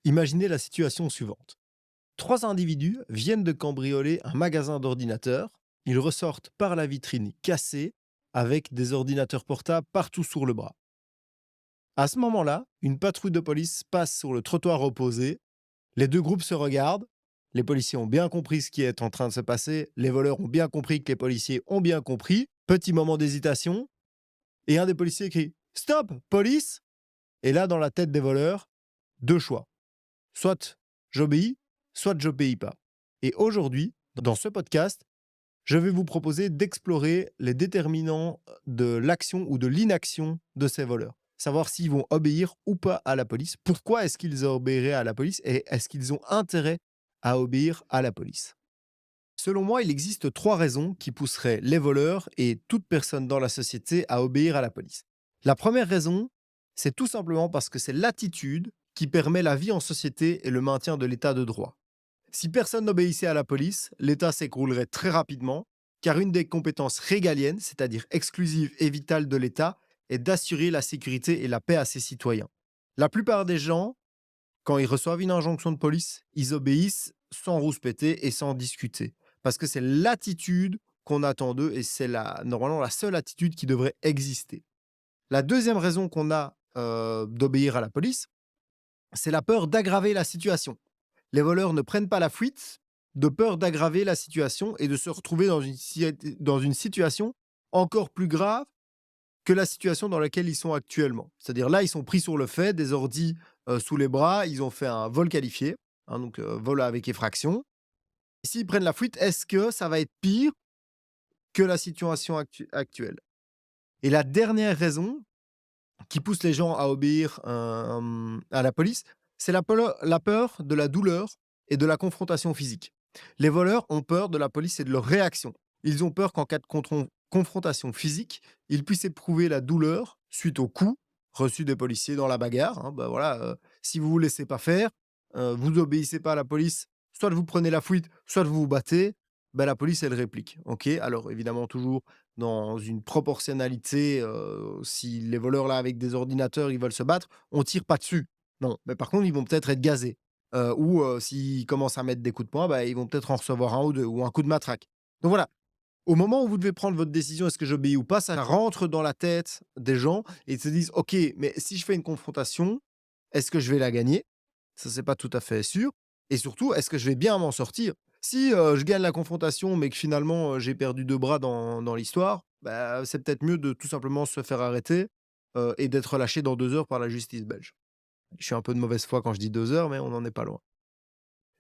Imaginez la situation suivante. Trois individus viennent de cambrioler un magasin d'ordinateurs. Ils ressortent par la vitrine cassée avec des ordinateurs portables partout sur le bras. À ce moment-là, une patrouille de police passe sur le trottoir opposé. Les deux groupes se regardent. Les policiers ont bien compris ce qui est en train de se passer. Les voleurs ont bien compris que les policiers ont bien compris. Petit moment d'hésitation. Et un des policiers crie: Stop, police! Et là, dans la tête des voleurs, deux choix. Soit j'obéis, soit j'obéis pas. Et aujourd'hui, dans ce podcast, je vais vous proposer d'explorer les déterminants de l'action ou de l'inaction de ces voleurs. Savoir s'ils vont obéir ou pas à la police. Pourquoi est-ce qu'ils obéiraient à la police et est-ce qu'ils ont intérêt à obéir à la police? Selon moi, il existe trois raisons qui pousseraient les voleurs et toute personne dans la société à obéir à la police. La première raison, c'est tout simplement parce que c'est l'attitude qui permet la vie en société et le maintien de l'état de droit. Si personne n'obéissait à la police, l'État s'écroulerait très rapidement, car une des compétences régaliennes, c'est-à-dire exclusives et vitales de l'État, est d'assurer la sécurité et la paix à ses citoyens. La plupart des gens, quand ils reçoivent une injonction de police, ils obéissent sans rouspéter et sans discuter. Parce que c'est l'attitude qu'on attend d'eux et c'est normalement la seule attitude qui devrait exister. La deuxième raison qu'on a d'obéir à la police, c'est la peur d'aggraver la situation. Les voleurs ne prennent pas la fuite de peur d'aggraver la situation et de se retrouver dans une situation encore plus grave que la situation dans laquelle ils sont actuellement. C'est-à-dire là, ils sont pris sur le fait, des ordis sous les bras, ils ont fait un vol qualifié, hein, donc vol avec effraction. S'ils prennent la fuite, est-ce que ça va être pire que la situation actuelle? Et la dernière raison qui pousse les gens à obéir à la police, c'est la peur de la douleur et de la confrontation physique. Les voleurs ont peur de la police et de leur réaction. Ils ont peur qu'en cas de confrontation physique, ils puissent éprouver la douleur suite aux coups reçus des policiers dans la bagarre, hein. Bah voilà, si vous vous laissez pas faire, vous obéissez pas à la police, soit vous prenez la fuite, soit vous vous battez, bah la police elle réplique. Ok, alors évidemment toujours dans une proportionnalité, si les voleurs là avec des ordinateurs, ils veulent se battre, on tire pas dessus. Non, mais par contre, ils vont peut-être être gazés, ou s'ils commencent à mettre des coups de poing, bah, ils vont peut-être en recevoir un ou 2 ou un coup de matraque. Donc voilà, au moment où vous devez prendre votre décision, est-ce que j'obéis ou pas, ça rentre dans la tête des gens et ils se disent: «OK, mais si je fais une confrontation, est-ce que je vais la gagner?» Ça, c'est pas tout à fait sûr et surtout, est-ce que je vais bien m'en sortir? Si, je gagne la confrontation, mais que finalement, j'ai perdu 2 bras dans l'histoire, bah, c'est peut-être mieux de tout simplement se faire arrêter, et d'être lâché dans 2 heures par la justice belge. Je suis un peu de mauvaise foi quand je dis 2 heures, mais on n'en est pas loin.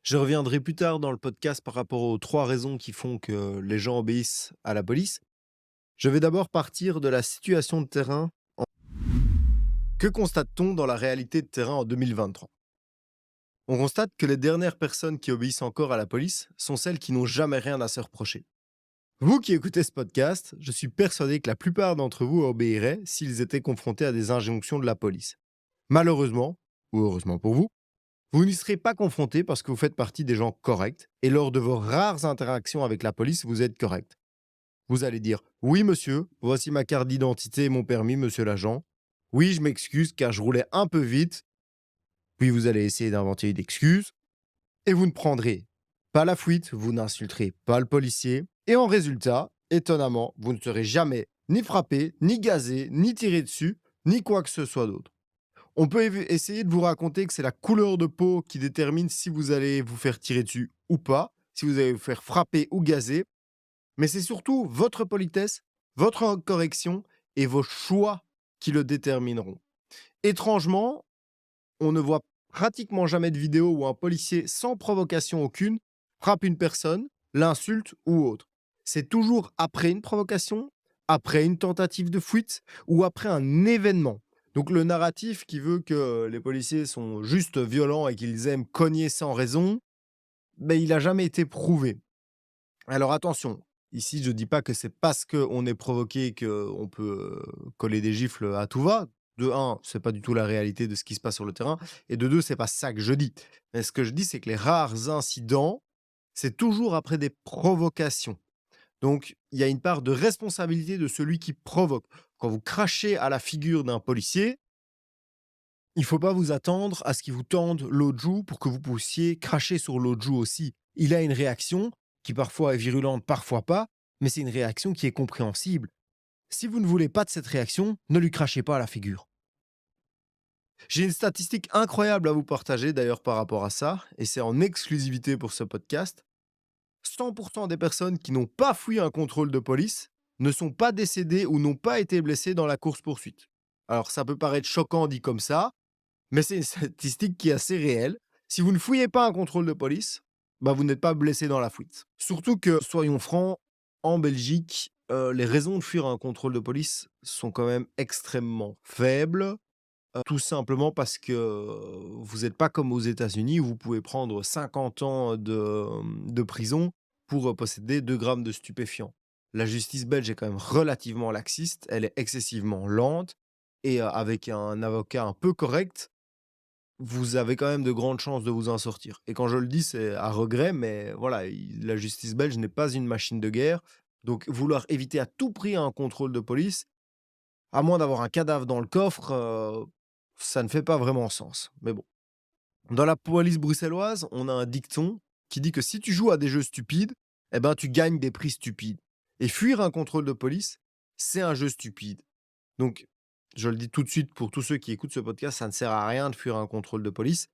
Je reviendrai plus tard dans le podcast par rapport aux 3 raisons qui font que les gens obéissent à la police. Je vais d'abord partir de la situation de terrain. Que constate-t-on dans la réalité de terrain en 2023? On constate que les dernières personnes qui obéissent encore à la police sont celles qui n'ont jamais rien à se reprocher. Vous qui écoutez ce podcast, je suis persuadé que la plupart d'entre vous obéiraient s'ils étaient confrontés à des injonctions de la police. Malheureusement, ou heureusement pour vous, vous n'y serez pas confrontés parce que vous faites partie des gens corrects et lors de vos rares interactions avec la police, vous êtes correct. Vous allez dire: «Oui monsieur, voici ma carte d'identité et mon permis, monsieur l'agent. Oui, je m'excuse car je roulais un peu vite». Puis vous allez essayer d'inventer une excuse et vous ne prendrez pas la fuite, vous n'insulterez pas le policier et en résultat, étonnamment, vous ne serez jamais ni frappé, ni gazé, ni tiré dessus, ni quoi que ce soit d'autre. On peut essayer de vous raconter que c'est la couleur de peau qui détermine si vous allez vous faire tirer dessus ou pas, si vous allez vous faire frapper ou gazer, mais c'est surtout votre politesse, votre correction et vos choix qui le détermineront. Étrangement, on ne voit pratiquement jamais de vidéo où un policier, sans provocation aucune, frappe une personne, l'insulte ou autre. C'est toujours après une provocation, après une tentative de fuite ou après un événement. Donc le narratif qui veut que les policiers sont juste violents et qu'ils aiment cogner sans raison, ben, il n'a jamais été prouvé. Alors attention, ici je dis pas que c'est parce qu'on est provoqué qu'on peut, coller des gifles à tout va. De un, c'est pas du tout la réalité de ce qui se passe sur le terrain et de 2, c'est pas ça que je dis. Mais ce que je dis, c'est que les rares incidents, c'est toujours après des provocations. Donc il y a une part de responsabilité de celui qui provoque. Quand vous crachez à la figure d'un policier, Il faut pas vous attendre à ce qu'il vous tende l'autre joue pour que vous puissiez cracher sur l'autre joue aussi. Il a une réaction qui parfois est virulente, parfois pas, mais c'est une réaction qui est compréhensible. Si vous ne voulez pas de cette réaction, ne lui crachez pas à la figure. J'ai une statistique incroyable à vous partager d'ailleurs par rapport à ça, et c'est en exclusivité pour ce podcast. 100% des personnes qui n'ont pas fui un contrôle de police ne sont pas décédées ou n'ont pas été blessées dans la course-poursuite. Alors ça peut paraître choquant dit comme ça, mais c'est une statistique qui est assez réelle. Si vous ne fouillez pas un contrôle de police, bah vous n'êtes pas blessé dans la fuite. Surtout que, soyons francs, en Belgique, les raisons de fuir un contrôle de police sont quand même extrêmement faibles. Tout simplement parce que vous n'êtes pas comme aux États-Unis où vous pouvez prendre 50 ans de prison pour posséder 2 grammes de stupéfiants. La justice belge est quand même relativement laxiste, elle est excessivement lente et avec un avocat un peu correct, vous avez quand même de grandes chances de vous en sortir. Et quand je le dis, c'est à regret, mais voilà, la justice belge n'est pas une machine de guerre. Donc vouloir éviter à tout prix un contrôle de police, à moins d'avoir un cadavre dans le coffre, ça ne fait pas vraiment sens. Mais bon. Dans la police bruxelloise, on a un dicton qui dit que si tu joues à des jeux stupides, eh ben, tu gagnes des prix stupides. Et fuir un contrôle de police, c'est un jeu stupide. Donc, je le dis tout de suite pour tous ceux qui écoutent ce podcast, ça ne sert à rien de fuir un contrôle de police.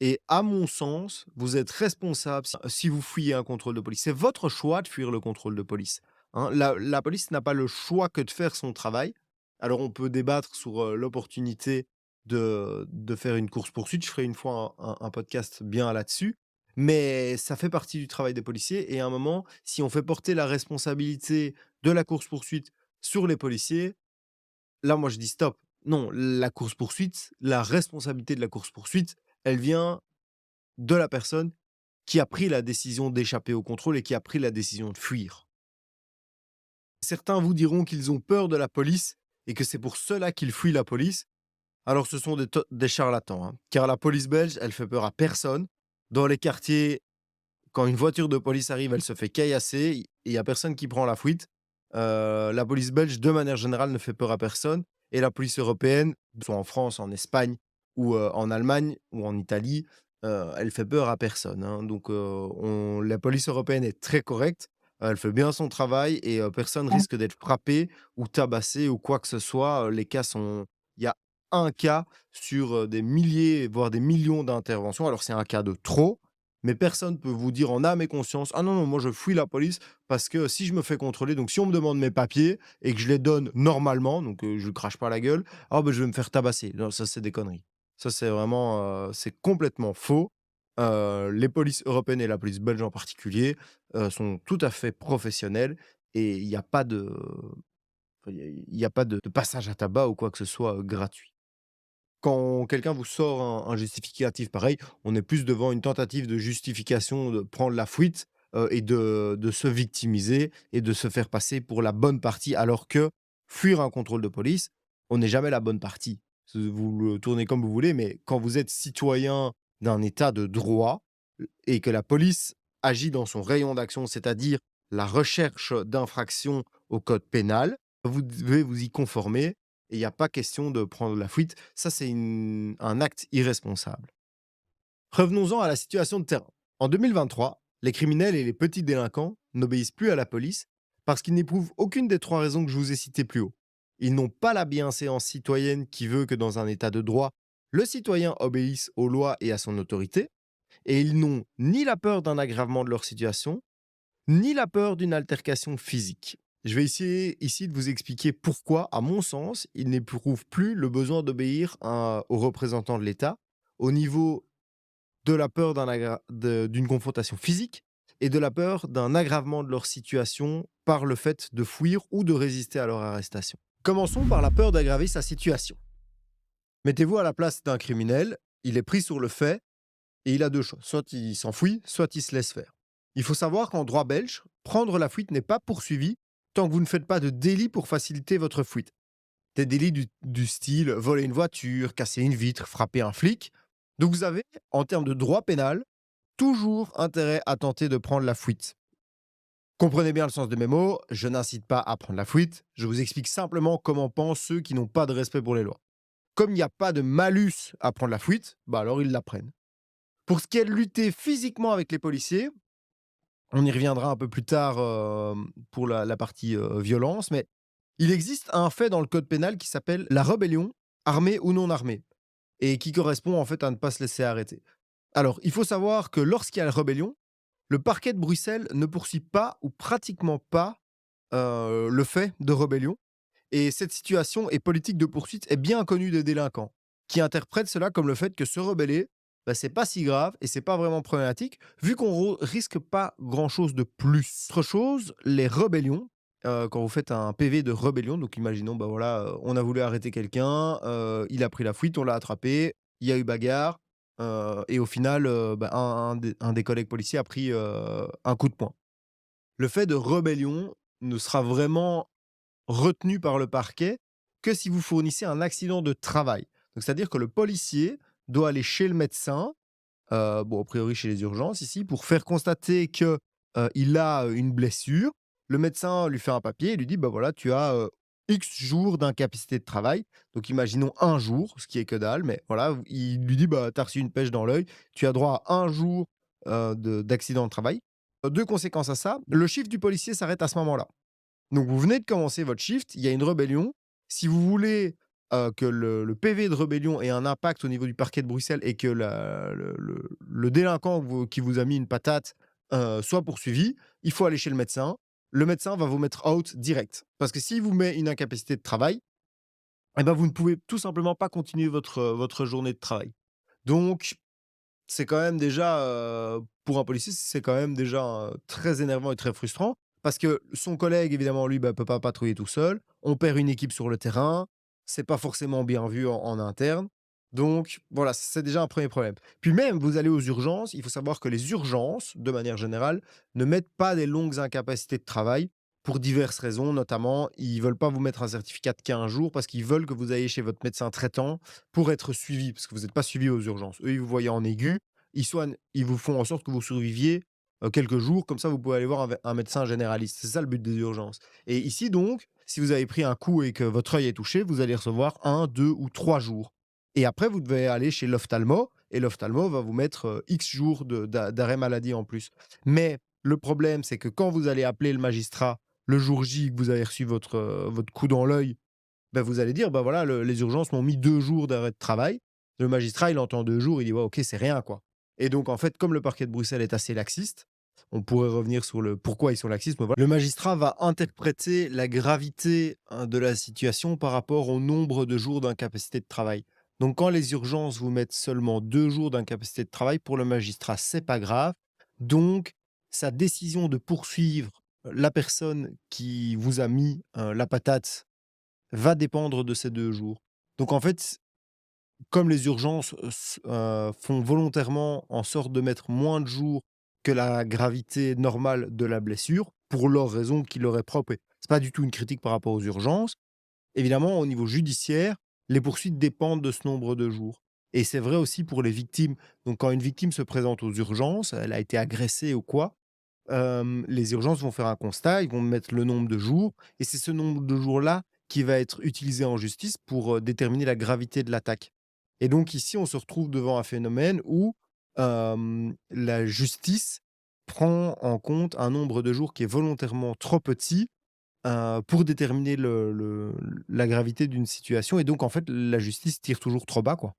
Et à mon sens, vous êtes responsable si vous fuyez un contrôle de police. C'est votre choix de fuir le contrôle de police. Hein. La police n'a pas le choix que de faire son travail. Alors on peut débattre sur l'opportunité de faire une course-poursuite. Je ferai une fois un podcast bien là-dessus. Mais ça fait partie du travail des policiers. Et à un moment, si on fait porter la responsabilité de la course-poursuite sur les policiers, là, moi, je dis stop. Non, la course-poursuite, la responsabilité de la course-poursuite, elle vient de la personne qui a pris la décision d'échapper au contrôle et qui a pris la décision de fuir. Certains vous diront qu'ils ont peur de la police et que c'est pour cela qu'ils fuient la police. Alors ce sont des charlatans, hein, car la police belge, elle fait peur à personne. Dans les quartiers, quand une voiture de police arrive, elle se fait caillasser et il y a personne qui prend la fuite. La police belge, de manière générale, ne fait peur à personne et la police européenne, soit en France, en Espagne ou en Allemagne ou en Italie, elle fait peur à personne, hein. Donc la police européenne est très correcte, elle fait bien son travail et personne risque d'être frappé ou tabassé ou quoi que ce soit. Les cas sont il y a un cas sur, des milliers, voire des millions d'interventions. Alors c'est un cas de trop, mais personne peut vous dire en âme et conscience: «Ah non, non, moi je fuis la police parce que si je me fais contrôler, donc si on me demande mes papiers et que je les donne normalement, donc je crache pas la gueule, ah ben je vais me faire tabasser». Non, ça c'est des conneries. Ça c'est vraiment, c'est complètement faux. Les polices européennes et la police belge en particulier, sont tout à fait professionnelles et il y a pas de il y a pas de passage à tabac ou quoi que ce soit, gratuit. Quand quelqu'un vous sort un justificatif pareil, on est plus devant une tentative de justification de prendre la fuite, et de se victimiser et de se faire passer pour la bonne partie, alors que fuir un contrôle de police, on n'est jamais la bonne partie. Vous le tournez comme vous voulez, mais quand vous êtes citoyen d'un état de droit, et que la police agit dans son rayon d'action, c'est-à-dire la recherche d'infractions au code pénal, vous devez vous y conformer et il n'y a pas question de prendre la fuite. Ça, c'est un acte irresponsable. Revenons-en à la situation de terrain. En 2023, les criminels et les petits délinquants n'obéissent plus à la police parce qu'ils n'éprouvent aucune des 3 raisons que je vous ai citées plus haut. Ils n'ont pas la bienséance citoyenne qui veut que dans un état de droit, le citoyen obéisse aux lois et à son autorité, et ils n'ont ni la peur d'un aggravement de leur situation, ni la peur d'une altercation physique. Je vais essayer ici de vous expliquer pourquoi, à mon sens, ils n'éprouvent plus le besoin d'obéir aux représentants de l'État au niveau de la peur d'une confrontation physique et de la peur d'un aggravement de leur situation par le fait de fuir ou de résister à leur arrestation. Commençons par la peur d'aggraver sa situation. Mettez-vous à la place d'un criminel, il est pris sur le fait et il a 2 choix, soit il s'enfuit, soit il se laisse faire. Il faut savoir qu'en droit belge, prendre la fuite n'est pas poursuivi tant que vous ne faites pas de délit pour faciliter votre fuite. Des délits du style voler une voiture, casser une vitre, frapper un flic. Donc vous avez, en termes de droit pénal, toujours intérêt à tenter de prendre la fuite. Comprenez bien le sens de mes mots, je n'incite pas à prendre la fuite, je vous explique simplement comment pensent ceux qui n'ont pas de respect pour les lois. Comme il n'y a pas de malus à prendre la fuite, bah, alors ils la prennent. Pour ce qui est de lutter physiquement avec les policiers, on y reviendra un peu plus tard, pour la partie, violence, mais il existe un fait dans le code pénal qui s'appelle la rébellion, armée ou non armée, et qui correspond en fait à ne pas se laisser arrêter. Alors, il faut savoir que lorsqu'il y a la rébellion, le parquet de Bruxelles ne poursuit pas ou pratiquement pas, le fait de rébellion, et cette situation et politique de poursuite est bien connue des délinquants, qui interprètent cela comme le fait que se rebeller, bah, c'est pas si grave et c'est pas vraiment problématique, vu qu'on risque pas grand-chose de plus. Autre chose, les rébellions, quand vous faites un PV de rébellion, donc imaginons, bah voilà, on a voulu arrêter quelqu'un, il a pris la fuite, on l'a attrapé, il y a eu bagarre, et au final, bah, un des collègues policiers a pris, un coup de poing. Le fait de rébellion ne sera vraiment retenu par le parquet que si vous fournissez un accident de travail. Donc c'est-à-dire que le policier doit aller chez le médecin, bon, a priori chez les urgences ici, pour faire constater que, il a, une blessure. Le médecin lui fait un papier et lui dit: «Bah, voilà, tu as, X jours d'incapacité de travail». Donc imaginons un jour, ce qui est que dalle, mais voilà, il lui dit: «Bah, tu as reçu une pêche dans l'œil, tu as droit à un jour, d'accident de travail». 2 conséquences à ça, le chiffre du policier s'arrête à ce moment-là. Donc vous venez de commencer votre shift, il y a une rébellion. Si vous voulez, que le PV de rébellion ait un impact au niveau du parquet de Bruxelles et que la le délinquant qui vous a mis une patate, soit poursuivi, il faut aller chez le médecin. Le médecin va vous mettre out direct. Parce que s'il vous met une incapacité de travail, eh ben, vous ne pouvez tout simplement pas continuer votre journée de travail. Donc c'est quand même déjà, pour un policier, c'est quand même déjà, très énervant et très frustrant parce que son collègue évidemment lui, bah, peut pas patrouiller tout seul. On perd une équipe sur le terrain, c'est pas forcément bien vu en interne. Donc voilà, c'est déjà un premier problème. Puis même, vous allez aux urgences, il faut savoir que les urgences, de manière générale, ne mettent pas des longues incapacités de travail pour diverses raisons. Notamment, ils veulent pas vous mettre un certificat de 15 jours parce qu'ils veulent que vous ayez chez votre médecin traitant pour être suivi, parce que vous êtes pas suivi aux urgences. Eux, ils vous voient en aigu, ils vous font en sorte que vous surviviez, quelques jours, comme ça vous pouvez aller voir un médecin généraliste. C'est ça le but des urgences. Et ici donc, si vous avez pris un coup et que votre œil est touché, vous allez recevoir un, 2 ou 3 jours. Et après vous devez aller chez l'ophtalmo et l'ophtalmo va vous mettre, X jours d'arrêt maladie en plus. Mais le problème, c'est que quand vous allez appeler le magistrat le jour J que vous avez reçu votre coup dans l'œil, bah, vous allez dire: «Bah, voilà, les urgences m'ont mis 2 jours d'arrêt de travail». Le magistrat, il entend 2 jours, il dit: «Ouais, OK, c'est rien, quoi». Et donc en fait, comme le parquet de Bruxelles est assez laxiste, on pourrait revenir sur le pourquoi ils sont laxistes, mais voilà. Le magistrat va interpréter la gravité, hein, de la situation par rapport au nombre de jours d'incapacité de travail. Donc quand les urgences vous mettent seulement 2 jours d'incapacité de travail, pour le magistrat, c'est pas grave. Donc sa décision de poursuivre, la personne qui vous a mis, la patate va dépendre de ces 2 jours. Donc en fait, comme les urgences, font volontairement en sorte de mettre moins de jours que la gravité normale de la blessure, pour leurs raisons qui leur est propre et c'est pas du tout une critique par rapport aux urgences. Évidemment, au niveau judiciaire, les poursuites dépendent de ce nombre de jours et c'est vrai aussi pour les victimes. Donc quand une victime se présente aux urgences, elle a été agressée ou quoi, les urgences vont faire un constat, ils vont mettre le nombre de jours et c'est ce nombre de jours-là qui va être utilisé en justice pour, déterminer la gravité de l'attaque. Et donc ici, on se retrouve devant un phénomène où, la justice prend en compte un nombre de jours qui est volontairement trop petit, pour déterminer la gravité d'une situation et donc en fait, la justice tire toujours trop bas, quoi.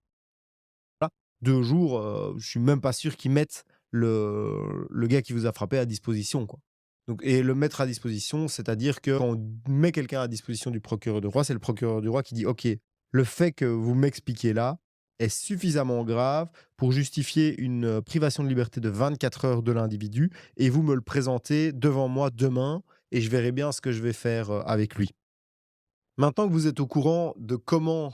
Voilà, 2 jours, je suis même pas sûr qu'ils mettent le gars qui vous a frappé à disposition, quoi. Donc et le mettre à disposition, c'est-à-dire que quand on met quelqu'un à disposition du procureur du roi, c'est le procureur du roi qui dit: «OK, le fait que vous m'expliquiez là est suffisamment grave pour justifier une, privation de liberté de 24 heures de l'individu et vous me le présentez devant moi demain et je verrai bien ce que je vais faire, avec lui». Maintenant que vous êtes au courant de comment,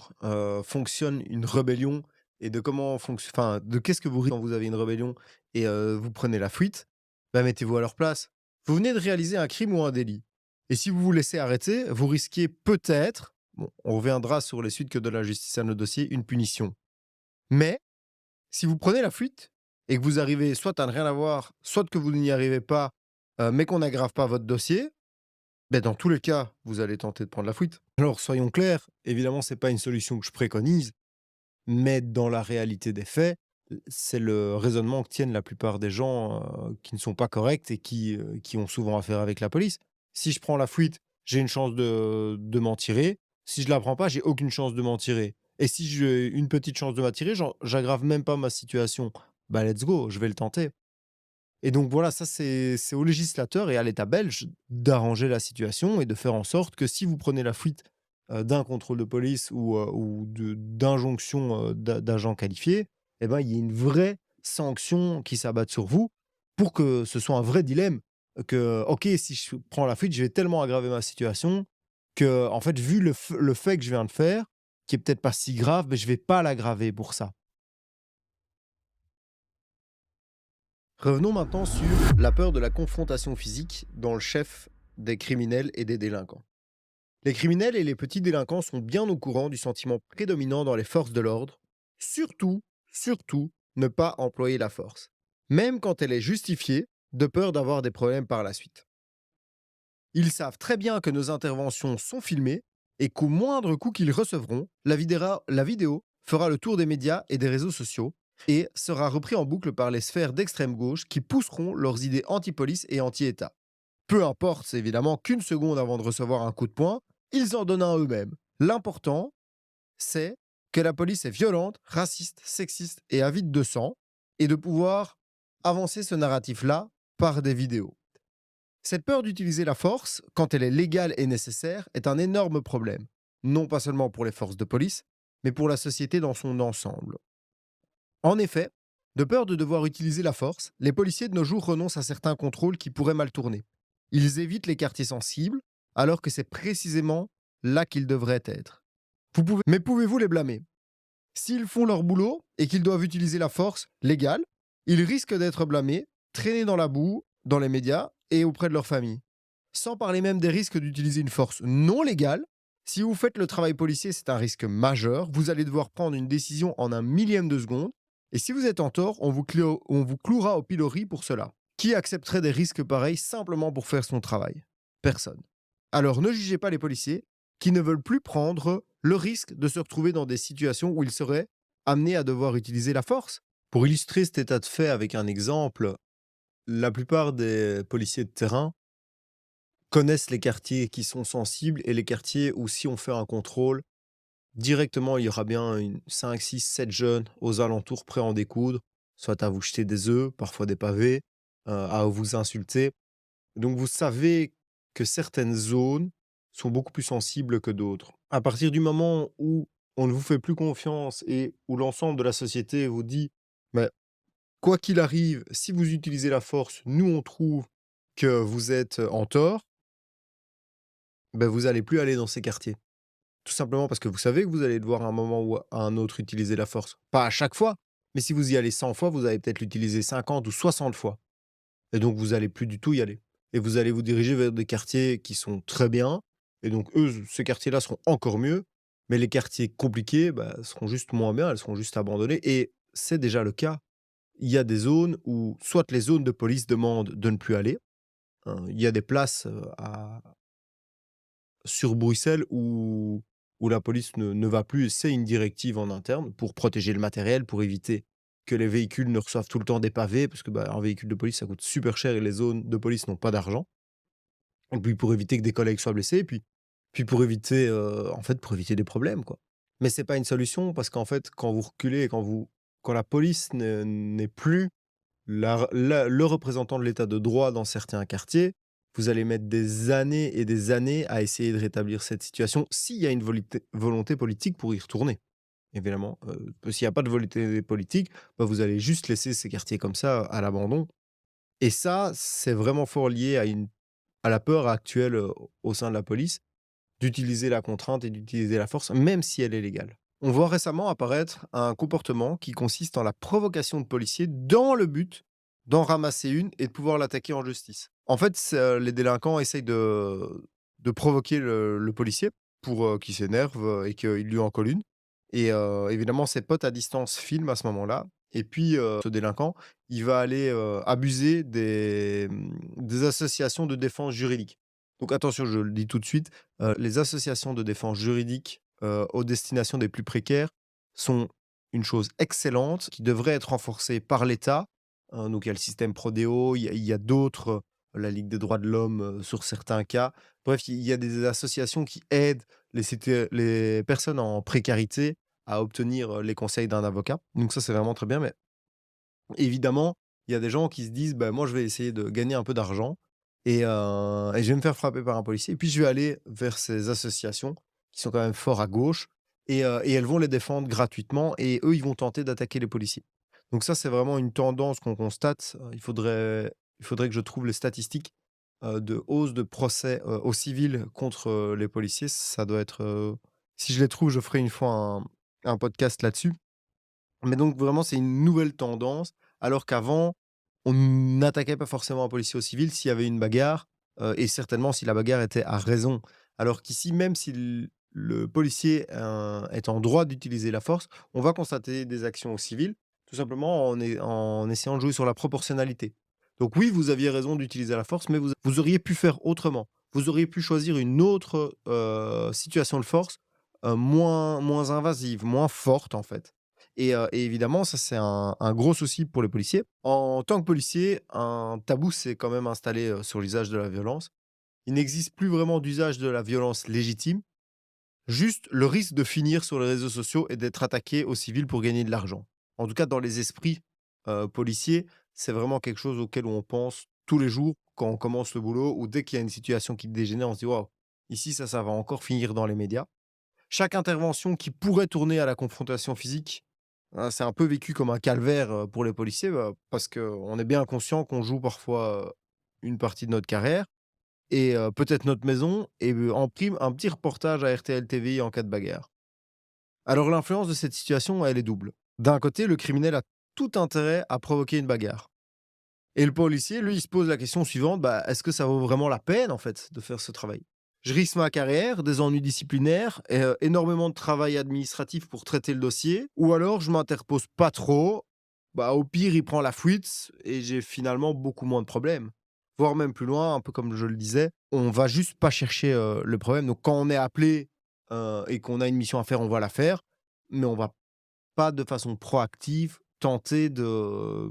fonctionne une rébellion et de comment enfin, de qu'est-ce que vous risquez quand vous avez une rébellion et vous prenez la fuite, bah, mettez-vous à leur place. Vous venez de réaliser un crime ou un délit et si vous vous laissez arrêter, vous risquez peut-être, bon, on reviendra sur les suites que donne la justice à nos dossiers, une punition. Mais si vous prenez la fuite et que vous arrivez soit à ne rien avoir, soit que vous n'y arrivez pas, mais qu'on n'aggrave pas votre dossier, Ben dans tous les cas, vous allez tenter de prendre la fuite. Alors soyons clairs, évidemment, c'est pas une solution que je préconise, mais dans la réalité des faits, c'est le raisonnement que tiennent la plupart des gens, qui ne sont pas corrects et qui ont souvent affaire avec la police. Si je prends la fuite, j'ai une chance de m'en tirer. Si je la prends pas, j'ai aucune chance de m'en tirer. Et si j'ai une petite chance de m'en tirer, j'aggrave même pas ma situation. Bah, let's go, je vais le tenter. Et donc voilà, ça c'est au législateur et à l'État belge d'arranger la situation et de faire en sorte que si vous prenez la fuite, d'un contrôle de police ou de d'injonction, d'agents qualifiés, et ben, il y ait une vraie sanction qui s'abatte sur vous pour que ce soit un vrai dilemme, que: «OK, si je prends la fuite, je vais tellement aggraver ma situation que en fait, vu le fait que je viens de faire, qui est peut-être pas si grave, mais je vais pas l'aggraver pour ça». Revenons maintenant sur la peur de la confrontation physique dans le chef des criminels et des délinquants. Les criminels et les petits délinquants sont bien au courant du sentiment prédominant dans les forces de l'ordre. Surtout, ne pas employer la force. Même quand elle est justifiée, de peur d'avoir des problèmes par la suite. Ils savent très bien que nos interventions sont filmées et qu'au moindre coup qu'ils recevront, la vidéo fera le tour des médias et des réseaux sociaux et sera repris en boucle par les sphères d'extrême gauche qui pousseront leurs idées anti-police et anti-État. Peu importe, c'est évidemment qu'une seconde avant de recevoir un coup de poing, ils en donnent un eux-mêmes. L'important, c'est que la police est violente, raciste, sexiste et avide de sang, et de pouvoir avancer ce narratif-là par des vidéos. Cette peur d'utiliser la force, quand elle est légale et nécessaire, est un énorme problème, non pas seulement pour les forces de police, mais pour la société dans son ensemble. En effet, de peur de devoir utiliser la force, les policiers de nos jours renoncent à certains contrôles qui pourraient mal tourner. Ils évitent les quartiers sensibles, alors que c'est précisément là qu'ils devraient être. Mais pouvez-vous les blâmer? S'ils font leur boulot et qu'ils doivent utiliser la force légale, ils risquent d'être blâmés, traînés dans la boue, dans les médias et auprès de leur famille. Sans parler même des risques d'utiliser une force non légale. Si vous faites le travail policier, c'est un risque majeur. Vous allez devoir prendre une décision en un millième de seconde. Et si vous êtes en tort, on vous clouera au pilori pour cela. Qui accepterait des risques pareils simplement pour faire son travail? Personne. Alors ne jugez pas les policiers qui ne veulent plus prendre le risque de se retrouver dans des situations où ils seraient amenés à devoir utiliser la force. Pour illustrer cet état de fait avec un exemple, la plupart des policiers de terrain connaissent les quartiers qui sont sensibles et les quartiers où si on fait un contrôle, directement il y aura bien une 5, 6, 7 jeunes aux alentours prêts à en découdre, soit à vous jeter des œufs, parfois des pavés, à vous insulter. Donc vous savez que certaines zones sont beaucoup plus sensibles que d'autres. À partir du moment où on ne vous fait plus confiance et où l'ensemble de la société vous dit: «Mais quoi qu'il arrive, si vous utilisez la force, nous on trouve que vous êtes en tort», ben vous allez plus aller dans ces quartiers. Tout simplement parce que vous savez que vous allez devoir à un moment ou à un autre utiliser la force. Pas à chaque fois, mais si vous y allez 100 fois, vous allez peut-être l'utiliser 50 ou 60 fois. Et donc vous allez plus du tout y aller. Et vous allez vous diriger vers des quartiers qui sont très bien. Et donc eux, ces quartiers-là seront encore mieux. Mais les quartiers compliqués, bah, seront juste moins bien, elles seront juste abandonnées. Et c'est déjà le cas. Il y a des zones où soit les zones de police demandent de ne plus aller, hein. Il y a des places sur Bruxelles où la police ne va plus. C'est une directive en interne pour protéger le matériel, pour éviter que les véhicules ne reçoivent tout le temps des pavés, parce que, bah, un véhicule de police, ça coûte super cher et les zones de police n'ont pas d'argent. Et puis pour éviter que des collègues soient blessés, et puis pour éviter, en fait, pour éviter des problèmes, quoi. Mais c'est pas une solution parce qu'en fait, quand vous reculez et quand la police n'est plus le représentant de l'état de droit dans certains quartiers, vous allez mettre des années et des années à essayer de rétablir cette situation s'il y a une volonté politique pour y retourner. Évidemment, s'il y a pas de volonté politique, bah, vous allez juste laisser ces quartiers comme ça à l'abandon et ça, c'est vraiment fort lié à la peur actuelle, au sein de la police, d'utiliser la contrainte et d'utiliser la force, même si elle est légale. On voit récemment apparaître un comportement qui consiste en la provocation de policiers dans le but d'en ramasser une et de pouvoir l'attaquer en justice. En fait, les délinquants essayent de provoquer le policier pour qu'il s'énerve et qu'il lui en colle une. Et évidemment, ses potes à distance filment à ce moment-là. Et puis, ce délinquant, il va aller abuser des associations de défense juridique. Donc attention, je le dis tout de suite, les associations de défense juridique, aux destinations des plus précaires sont une chose excellente qui devrait être renforcée par l'État. Donc il y a le système Prodéo, il y a d'autres, la Ligue des droits de l'homme, sur certains cas. Bref, il y a des associations qui aident les personnes en précarité à obtenir, les conseils d'un avocat. Donc ça, c'est vraiment très bien, mais évidemment, il y a des gens qui se disent: «Bah, moi, je vais essayer de gagner un peu d'argent et je vais me faire frapper par un policier et puis je vais aller vers ces associations qui sont quand même fort à gauche et elles vont les défendre gratuitement et eux, ils vont tenter d'attaquer les policiers». Donc ça, c'est vraiment une tendance qu'on constate. Il faudrait que je trouve les statistiques, de hausse de procès, au civil contre, les policiers. Ça doit être, si je les trouve, je ferai une fois un podcast là-dessus. Mais donc vraiment, c'est une nouvelle tendance, alors qu'avant, on n'attaquait pas forcément un policier au civil s'il y avait une bagarre, et certainement si la bagarre était à raison. Alors qu'ici, même si le policier, est en droit d'utiliser la force, on va constater des actions au civil, tout simplement en essayant de jouer sur la proportionnalité. Donc oui, vous aviez raison d'utiliser la force, mais vous auriez pu faire autrement. Vous auriez pu choisir une autre, situation de force, moins invasive, moins forte en fait. Et évidemment, ça, c'est un gros souci pour les policiers. En tant que policier, un tabou s'est quand même installé, sur l'usage de la violence. Il n'existe plus vraiment d'usage de la violence légitime, juste le risque de finir sur les réseaux sociaux et d'être attaqué au civil pour gagner de l'argent. En tout cas, dans les esprits, policiers, c'est vraiment quelque chose auquel on pense tous les jours quand on commence le boulot ou dès qu'il y a une situation qui dégénère, on se dit: «Waouh, ici, ça va encore finir dans les médias». Chaque intervention qui pourrait tourner à la confrontation physique, c'est un peu vécu comme un calvaire, pour les policiers, parce qu'on est bien conscient qu'on joue parfois, une partie de notre carrière et peut-être notre maison et en prime, un petit reportage à RTL TVI en cas de bagarre. Alors l'influence de cette situation, elle est double. D'un côté, le criminel a tout intérêt à provoquer une bagarre et le policier, lui, il se pose la question suivante: «Bah, est-ce que ça vaut vraiment la peine, en fait, de faire ce travail? Je risque ma carrière, des ennuis disciplinaires et énormément de travail administratif pour traiter le dossier ou alors je m'interpose pas trop, bah, au pire, il prend la fuite et j'ai finalement beaucoup moins de problèmes». Voire même plus loin, un peu comme je le disais, on va juste pas chercher, le problème. Donc quand on est appelé, et qu'on a une mission à faire, on va la faire, mais on va pas de façon proactive tenter de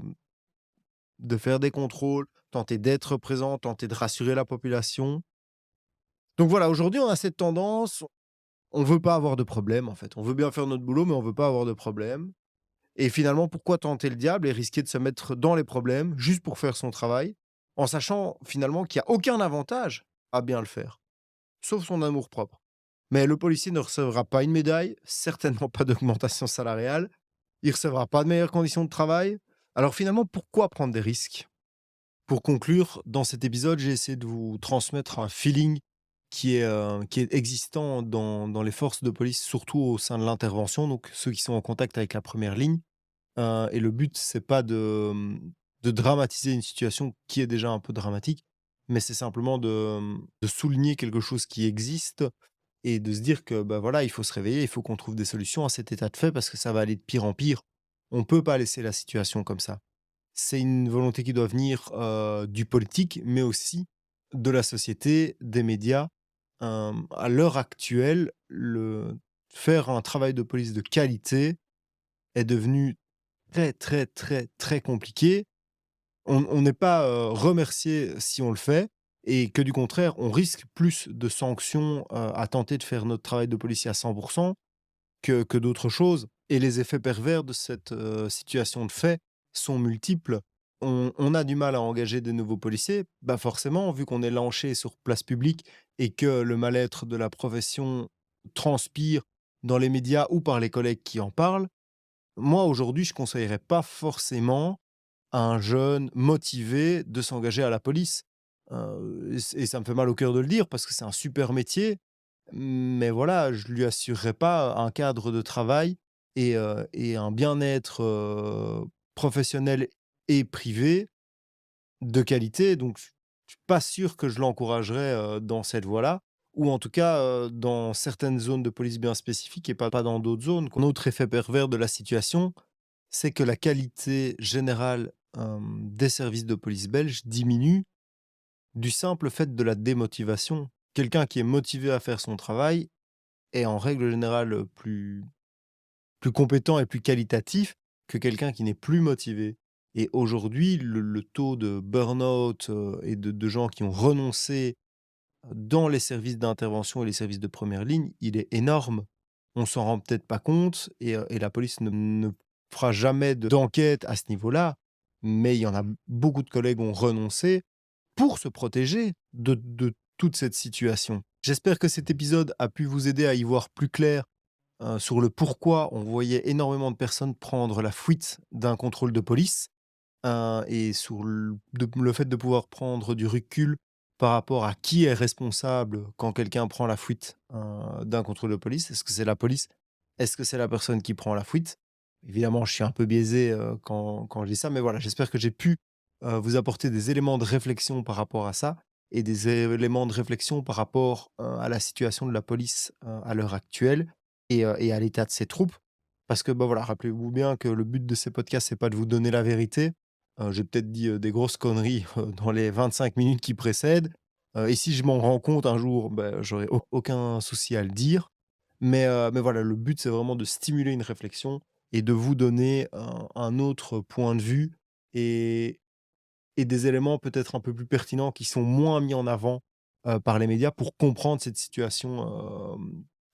faire des contrôles, tenter d'être présent, tenter de rassurer la population. Donc voilà, aujourd'hui, on a cette tendance, on veut pas avoir de problème, en fait. On veut bien faire notre boulot, mais on veut pas avoir de problème et finalement, pourquoi tenter le diable et risquer de se mettre dans les problèmes juste pour faire son travail, en sachant finalement qu'il y a aucun avantage à bien le faire, sauf son amour-propre. Mais le policier ne recevra pas une médaille, certainement pas d'augmentation salariale, il recevra pas de meilleures conditions de travail. Alors finalement, pourquoi prendre des risques? Pour conclure, dans cet épisode, j'ai essayé de vous transmettre un feeling qui est existant dans les forces de police, surtout au sein de l'intervention, donc ceux qui sont en contact avec la première ligne. Et le but, c'est pas de dramatiser une situation qui est déjà un peu dramatique, mais c'est simplement de souligner quelque chose qui existe et de se dire que, bah, voilà, il faut se réveiller, il faut qu'on trouve des solutions à cet état de fait parce que ça va aller de pire en pire. On peut pas laisser la situation comme ça. C'est une volonté qui doit venir, du politique, mais aussi de la société, des médias. À l'heure actuelle, faire un travail de police de qualité est devenu très, très, très, très compliqué. On n'est pas, remercié si on le fait et que du contraire, on risque plus de sanctions, à tenter de faire notre travail de policier à 100 que d'autres choses et les effets pervers de cette, situation de fait sont multiples. On a du mal à engager des nouveaux policiers, bah, forcément, vu qu'on est lynché sur place publique et que le mal-être de la profession transpire dans les médias ou par les collègues qui en parlent. Moi, aujourd'hui, je conseillerais pas forcément à un jeune motivé de s'engager à la police. Et ça me fait mal au cœur de le dire parce que c'est un super métier, mais voilà, je lui assurerai pas un cadre de travail et un bien-être, professionnel et privé de qualité. Donc je suis pas sûr que je l'encouragerais, dans cette voie-là ou en tout cas, dans certaines zones de police bien spécifiques et pas dans d'autres zones. Un autre effet pervers de la situation, c'est que la qualité générale, des services de police belges diminue du simple fait de la démotivation. Quelqu'un qui est motivé à faire son travail est en règle générale, plus compétent et plus qualitatif que quelqu'un qui n'est plus motivé. Et aujourd'hui, le taux de burn-out, et de gens qui ont renoncé dans les services d'intervention et les services de première ligne, il est énorme. On s'en rend peut-être pas compte et la police ne fera jamais d'enquête à ce niveau-là, mais il y en a beaucoup de collègues ont renoncé pour se protéger de toute cette situation. J'espère que cet épisode a pu vous aider à y voir plus clair, sur le pourquoi on voyait énormément de personnes prendre la fuite d'un contrôle de police. Et sur le fait de pouvoir prendre du recul par rapport à qui est responsable quand quelqu'un prend la fuite, d'un contrôle de police. Est-ce que c'est la police? Est-ce que c'est la personne qui prend la fuite? Évidemment, je suis un peu biaisé, quand je dis ça, mais voilà, j'espère que j'ai pu, vous apporter des éléments de réflexion par rapport à ça et des éléments de réflexion par rapport, à la situation de la police, à l'heure actuelle et à l'état de ses troupes. Parce que, bah, voilà, rappelez-vous bien que le but de ces podcasts, c'est pas de vous donner la vérité. J'ai peut-être dit, des grosses conneries, dans les 25 minutes qui précèdent, et si je m'en rends compte un jour, bah, j'aurais aucun souci à le dire. Mais voilà, le but, c'est vraiment de stimuler une réflexion et de vous donner un autre point de vue et et des éléments peut-être un peu plus pertinents qui sont moins mis en avant, par les médias pour comprendre cette situation,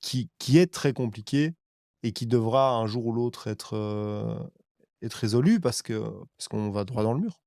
qui est très compliquée et qui devra un jour ou l'autre être résolue parce qu'on va droit dans le mur.